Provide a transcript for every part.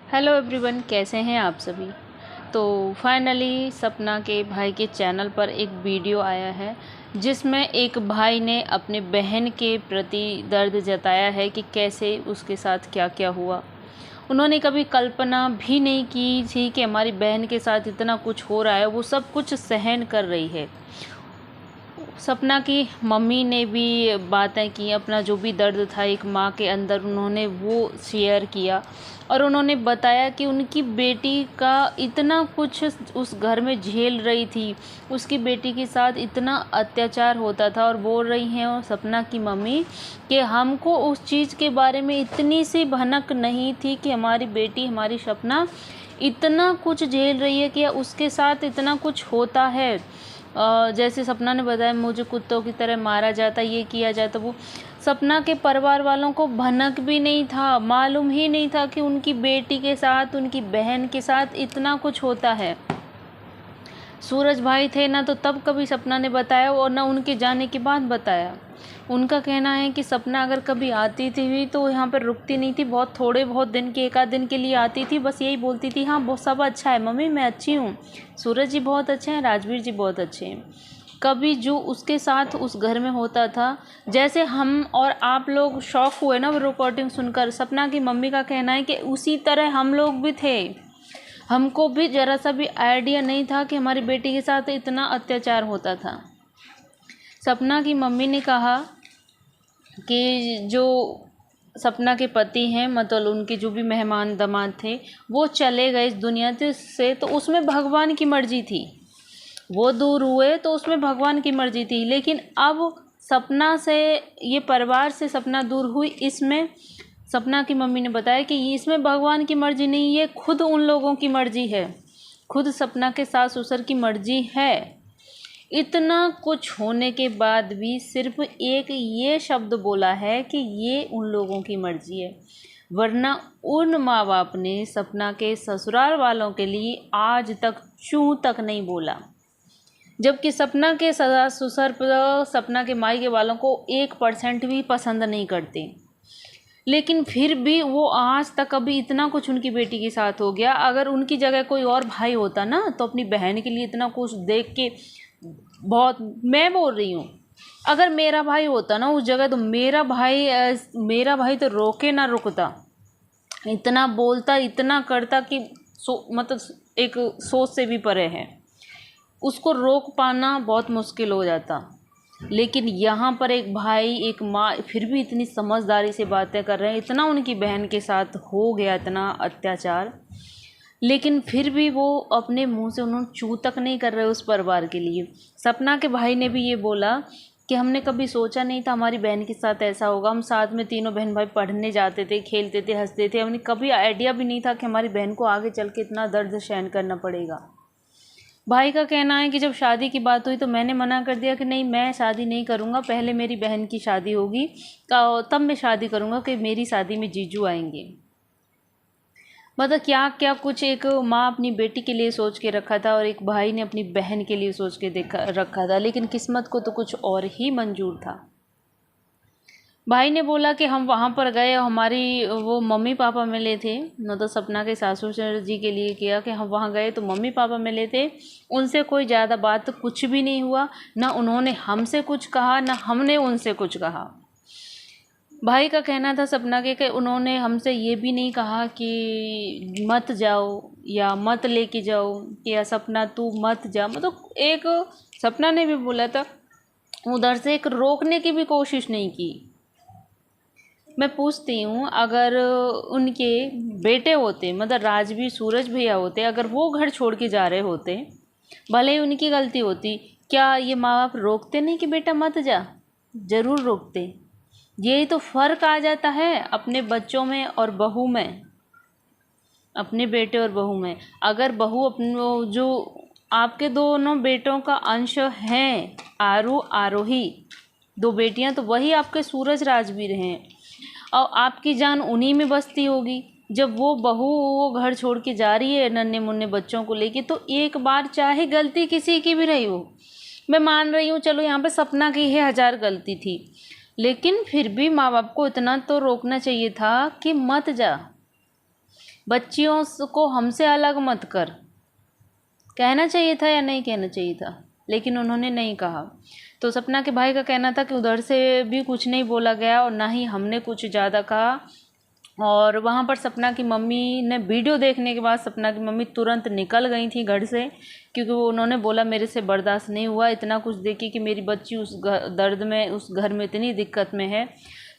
Hello everyone, कैसे हैं आप सभी। तो फाइनली सपना के भाई के चैनल पर एक वीडियो आया है जिसमें एक भाई ने अपने बहन के प्रति दर्द जताया है कि कैसे उसके साथ क्या क्या हुआ। उन्होंने कभी कल्पना भी नहीं की थी कि हमारी बहन के साथ इतना कुछ हो रहा है, वो सब कुछ सहन कर रही है। सपना की मम्मी ने भी बातें की, अपना जो भी दर्द था एक माँ के अंदर उन्होंने वो शेयर किया और उन्होंने बताया कि उनकी बेटी का इतना कुछ उस घर में झेल रही थी, उसकी बेटी के साथ इतना अत्याचार होता था। और बोल रही हैं और सपना की मम्मी कि हमको उस चीज़ के बारे में इतनी सी भनक नहीं थी कि हमारी बेटी, हमारी सपना इतना कुछ झेल रही है कि उसके साथ इतना कुछ होता है। जैसे सपना ने बताया, मुझे कुत्तों की तरह मारा जाता, ये किया जाता। वो सपना के परिवार वालों को भनक भी नहीं था, मालूम ही नहीं था कि उनकी बेटी के साथ, उनकी बहन के साथ इतना कुछ होता है। सूरज भाई थे ना, तो तब कभी सपना ने बताया और ना उनके जाने के बाद बताया। उनका कहना है कि सपना अगर कभी आती थी तो यहाँ पर रुकती नहीं थी, बहुत थोड़े बहुत दिन के, एक आध दिन के लिए आती थी, बस यही बोलती थी, हाँ बहुत सब अच्छा है मम्मी, मैं अच्छी हूँ, सूरज जी बहुत अच्छे हैं, राजवीर जी बहुत अच्छे हैं। कभी जो उसके साथ उस घर में होता था, जैसे हम और आप लोग शॉक हुए ना वो रिकॉर्डिंग सुनकर, सपना की मम्मी का कहना है कि उसी तरह हम लोग भी थे। हमको भी ज़रा सा भी आइडिया नहीं था कि हमारी बेटी के साथ इतना अत्याचार होता था। सपना की मम्मी ने कहा कि जो सपना के पति हैं, मतलब उनके जो भी मेहमान दामाद थे, वो चले गए इस दुनिया से, तो उसमें भगवान की मर्जी थी। वो दूर हुए तो उसमें भगवान की मर्जी थी। लेकिन अब सपना से, ये परिवार से सपना दूर हुई, इसमें सपना की मम्मी ने बताया कि इसमें भगवान की मर्जी नहीं, ये खुद उन लोगों की मर्जी है, खुद सपना के सास ससुर की मर्जी है। इतना कुछ होने के बाद भी सिर्फ एक ये शब्द बोला है कि ये उन लोगों की मर्जी है, वरना उन माँ बाप ने सपना के ससुराल वालों के लिए आज तक चूं तक नहीं बोला। जबकि सपना के सास ससुर पर, सपना के मायके वालों को 1% भी पसंद नहीं करते, लेकिन फिर भी वो आज तक अभी इतना कुछ उनकी बेटी के साथ हो गया। अगर उनकी जगह कोई और भाई होता ना, तो अपनी बहन के लिए इतना कुछ देख के बहुत, मैं बोल रही हूँ, अगर मेरा भाई होता ना उस जगह, तो मेरा भाई तो रोके ना रुकता, इतना बोलता, इतना करता कि मतलब एक सोच से भी परे है, उसको रोक पाना बहुत मुश्किल हो जाता। लेकिन यहाँ पर एक भाई, एक माँ फिर भी इतनी समझदारी से बातें कर रहे हैं, इतना उनकी बहन के साथ हो गया इतना अत्याचार, लेकिन फिर भी वो अपने मुंह से उन्होंने चू तक नहीं कर रहे उस परिवार के लिए। सपना के भाई ने भी ये बोला कि हमने कभी सोचा नहीं था हमारी बहन के साथ ऐसा होगा। हम साथ में तीनों बहन भाई पढ़ने जाते थे, खेलते थे, हंसते थे, हमने कभी आइडिया भी नहीं था कि हमारी बहन को आगे चल के इतना दर्द सहन करना पड़ेगा। भाई का कहना है कि जब शादी की बात हुई तो मैंने मना कर दिया कि नहीं, मैं शादी नहीं करूँगा, पहले मेरी बहन की शादी होगी तब मैं शादी करूँगा, कि मेरी शादी में जीजू आएंगे। मतलब क्या क्या कुछ एक माँ अपनी बेटी के लिए सोच के रखा था और एक भाई ने अपनी बहन के लिए सोच के देखा रखा था, लेकिन किस्मत को तो कुछ और ही मंजूर था। भाई ने बोला कि हम वहाँ पर गए, हमारी वो मम्मी पापा मिले थे, मतलब सपना के सासू जी के लिए किया कि हम वहाँ गए तो मम्मी पापा मिले थे, उनसे कोई ज़्यादा बात तो कुछ भी नहीं हुआ, ना उन्होंने हमसे कुछ कहा ना हमने उनसे कुछ कहा। भाई का कहना था सपना के कि उन्होंने हमसे ये भी नहीं कहा कि मत जाओ या मत लेके जाओ, कि या सपना तू मत जा, मतलब एक सपना ने भी बोला था, उधर से एक रोकने की भी कोशिश नहीं की। मैं पूछती हूँ, अगर उनके बेटे होते, मतलब राजवीर, सूरज भैया होते, अगर वो घर छोड़ के जा रहे होते, भले ही उनकी गलती होती, क्या ये माँ बाप रोकते नहीं कि बेटा मत जा? ज़रूर रोकते। यही तो फ़र्क आ जाता है अपने बच्चों में और बहू में, अपने बेटे और बहू में। अगर बहू अपने जो आपके दोनों बेटों का अंश हैं, आरोही, दो बेटियां, तो वही आपके सूरज राजवीर हैं और आपकी जान उन्हीं में बसती होगी। जब वो बहू वो घर छोड़ के जा रही है नन्हे मुन्ने बच्चों को लेके, तो एक बार चाहे गलती किसी की भी रही हो, मैं मान रही हूँ, चलो यहाँ पे सपना की है 1000 गलती थी, लेकिन फिर भी माँ बाप को इतना तो रोकना चाहिए था कि मत जा। बच्चियों को हमसे अलग मत कर। कहना चाहिए था या नहीं कहना चाहिए था, लेकिन उन्होंने नहीं कहा। तो सपना के भाई का कहना था कि उधर से भी कुछ नहीं बोला गया और ना ही हमने कुछ ज़्यादा कहा। और वहाँ पर सपना की मम्मी ने वीडियो देखने के बाद सपना की मम्मी तुरंत निकल गई थी घर से, क्योंकि वो उन्होंने बोला मेरे से बर्दाश्त नहीं हुआ इतना कुछ देखी कि मेरी बच्ची उस दर्द में, उस घर में इतनी दिक्कत में है।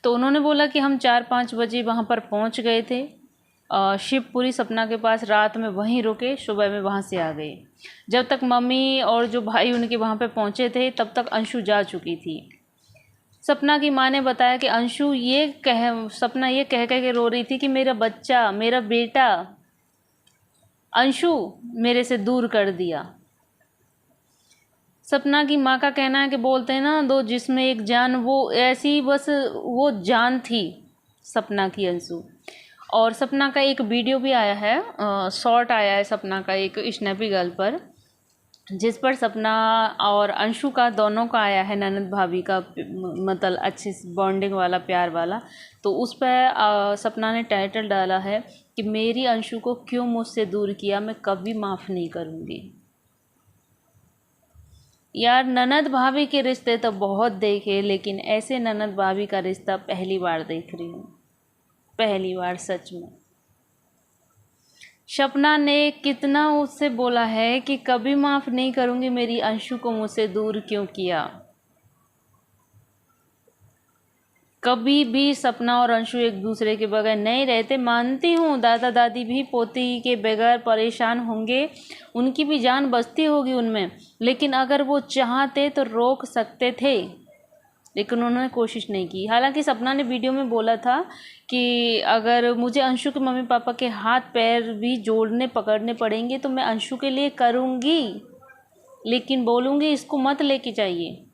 तो उन्होंने बोला कि हम 4-5 बजे वहाँ पर पहुँच गए थे शिवपुरी सपना के पास, रात में वहीं रुके, सुबह में वहाँ से आ गए। जब तक मम्मी और जो भाई उनके वहाँ पे पहुँचे थे तब तक अंशु जा चुकी थी। सपना की माँ ने बताया कि सपना ये कह के रो रही थी कि मेरा बच्चा, मेरा बेटा अंशु मेरे से दूर कर दिया। सपना की माँ का कहना है कि बोलते हैं ना, दो जिसमें एक जान, वो ऐसी बस वो जान थी सपना की अंशु। और सपना का एक वीडियो भी आया है, शॉर्ट आया है सपना का एक स्नैपी गर्ल पर, जिस पर सपना और अंशु का दोनों का आया है, ननद भाभी का मतलब अच्छी बॉन्डिंग वाला, प्यार वाला। तो उस पर सपना ने टाइटल डाला है कि मेरी अंशु को क्यों मुझसे दूर किया, मैं कभी माफ़ नहीं करूँगी। यार ननद भाभी के रिश्ते तो बहुत देखे, लेकिन ऐसे ननद भाभी का रिश्ता पहली बार देख रही हूँ, पहली बार सच में। सपना ने कितना उससे बोला है कि कभी माफ़ नहीं करूँगी, मेरी अंशु को मुझसे दूर क्यों किया। कभी भी सपना और अंशु एक दूसरे के बगैर नहीं रहते। मानती हूँ दादा दादी भी पोती के बगैर परेशान होंगे, उनकी भी जान बचती होगी उनमें, लेकिन अगर वो चाहते तो रोक सकते थे, लेकिन उन्होंने कोशिश नहीं की। हालांकि सपना ने वीडियो में बोला था कि अगर मुझे अंशु के मम्मी पापा के हाथ पैर भी जोड़ने पकड़ने पड़ेंगे तो मैं अंशु के लिए करूँगी, लेकिन बोलूँगी इसको मत लेके जाइए।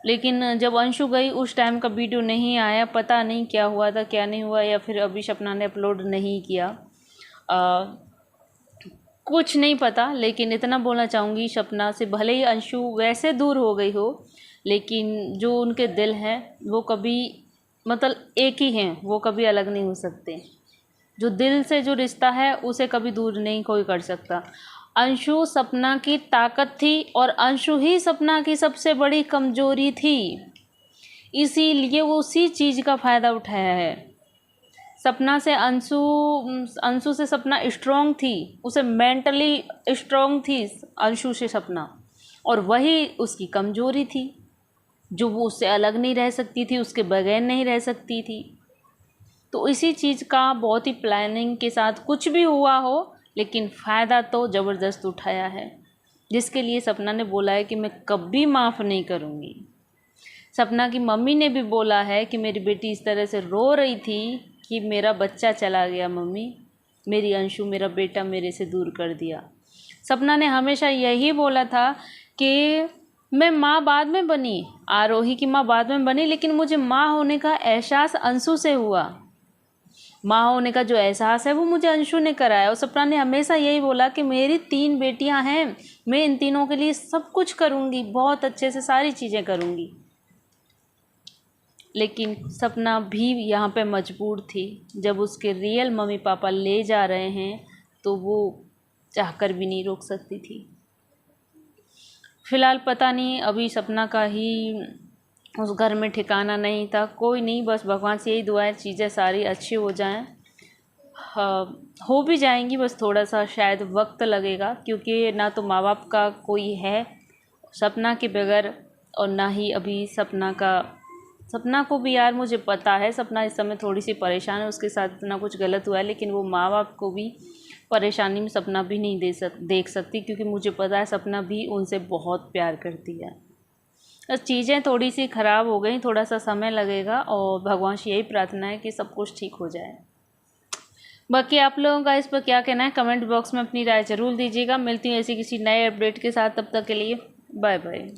लेकिन जब अंशु गई उस टाइम का वीडियो नहीं आया, पता नहीं क्या हुआ था क्या नहीं हुआ, या फिर अभी सपना ने अपलोड नहीं किया, कुछ नहीं पता। लेकिन इतना बोलना चाहूँगी, सपना से भले ही अंशु वैसे दूर हो गई हो, लेकिन जो उनके दिल हैं वो कभी मतलब एक ही हैं, वो कभी अलग नहीं हो सकते। जो दिल से जो रिश्ता है उसे कभी दूर नहीं कोई कर सकता। अंशु सपना की ताकत थी और अंशु ही सपना की सबसे बड़ी कमजोरी थी, इसीलिए वो उसी चीज़ का फ़ायदा उठाया है। सपना से अंशु से सपना स्ट्रॉन्ग थी, उसे मेंटली स्ट्रॉन्ग थी अंशु से सपना, और वही उसकी कमजोरी थी जो वो उससे अलग नहीं रह सकती थी, उसके बगैर नहीं रह सकती थी। तो इसी चीज़ का बहुत ही प्लानिंग के साथ कुछ भी हुआ हो, लेकिन फ़ायदा तो ज़बरदस्त उठाया है, जिसके लिए सपना ने बोला है कि मैं कभी माफ़ नहीं करूँगी। सपना की मम्मी ने भी बोला है कि मेरी बेटी इस तरह से रो रही थी कि मेरा बच्चा चला गया मम्मी, मेरी अंशु, मेरा बेटा मेरे से दूर कर दिया। सपना ने हमेशा यही बोला था कि मैं माँ बाद में बनी, आरोही की माँ बाद में बनी, लेकिन मुझे माँ होने का एहसास अंशु से हुआ। माँ होने का जो एहसास है वो मुझे अंशु ने कराया। और सपना ने हमेशा यही बोला कि मेरी 3 बेटियां हैं, मैं इन तीनों के लिए सब कुछ करूँगी, बहुत अच्छे से सारी चीज़ें करूँगी। लेकिन सपना भी यहाँ पे मजबूर थी, जब उसके रियल मम्मी पापा ले जा रहे हैं तो वो चाहकर भी नहीं रोक सकती थी। फ़िलहाल पता नहीं, अभी सपना का ही उस घर में ठिकाना नहीं था। कोई नहीं, बस भगवान से यही दुआ है चीज़ें सारी अच्छी हो जाएं। हो भी जाएंगी, बस थोड़ा सा शायद वक्त लगेगा, क्योंकि ना तो माँ बाप का कोई है सपना के बगैर, और ना ही अभी सपना को भी यार मुझे पता है सपना इस समय थोड़ी सी परेशान है, उसके साथ इतना कुछ गलत हुआ है, लेकिन वो माँ बाप को भी परेशानी में सपना भी नहीं देख सकती, क्योंकि मुझे पता है सपना भी उनसे बहुत प्यार करती है। तो चीज़ें थोड़ी सी ख़राब हो गई, थोड़ा सा समय लगेगा, और भगवान से यही प्रार्थना है कि सब कुछ ठीक हो जाए। बाकी आप लोगों का इस पर क्या कहना है, कमेंट बॉक्स में अपनी राय ज़रूर दीजिएगा। मिलती हूँ ऐसी किसी नए अपडेट के साथ, तब तक के लिए बाय बाय।